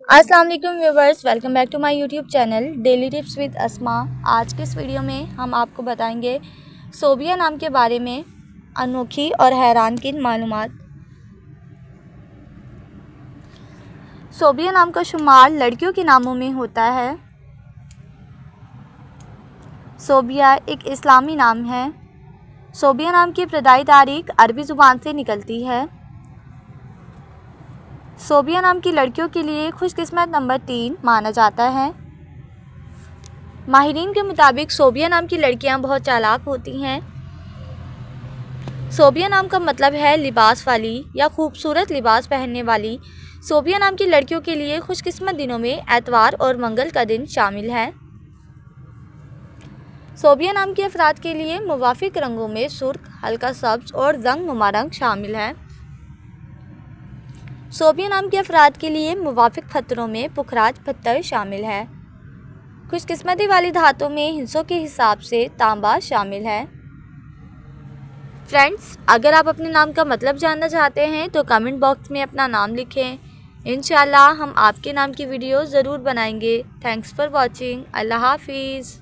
अस्सलाम वालेकुम viewers, welcome back to my YouTube channel daily tips with Asma. आज के इस वीडियो में हम आपको बताएंगे सोबिया नाम के बारे में अनोखी और हैरानकुन मालूमात। सोबिया नाम का शुमार लड़कियों के नामों में होता है। सोबिया एक इस्लामी नाम है। सोबिया नाम की इब्तदाई तारीख अरबी ज़ुबान से निकलती है। सोबिया नाम की लड़कियों के लिए खुशकिस्मत नंबर 3 माना जाता है। माहिरीन के मुताबिक सोबिया नाम की लड़कियां बहुत चालाक होती हैं। सोबिया नाम का मतलब है लिबास वाली या खूबसूरत लिबास पहनने वाली। सोबिया नाम की लड़कियों के लिए खुशकिस्मत दिनों में एतवार और मंगल का दिन शामिल है। सोबिया नाम के अफराद के लिए मुवाफिक रंगों में सुर्ख, हल्का सब्ज और रंग-नुमा रंग शामिल है। सोबिया नाम के अफराद के लिए मुवाफिक पत्थरों में पुखराज पत्थर शामिल है। खुशकिस्मती वाली धातों में हिस्सों के हिसाब से तांबा शामिल है। फ्रेंड्स, अगर आप अपने नाम का मतलब जानना चाहते हैं तो कमेंट बॉक्स में अपना नाम लिखें। इंशाल्लाह हम आपके नाम की वीडियो ज़रूर बनाएंगे। Thanks for watching. अल्लाह हाफिज़।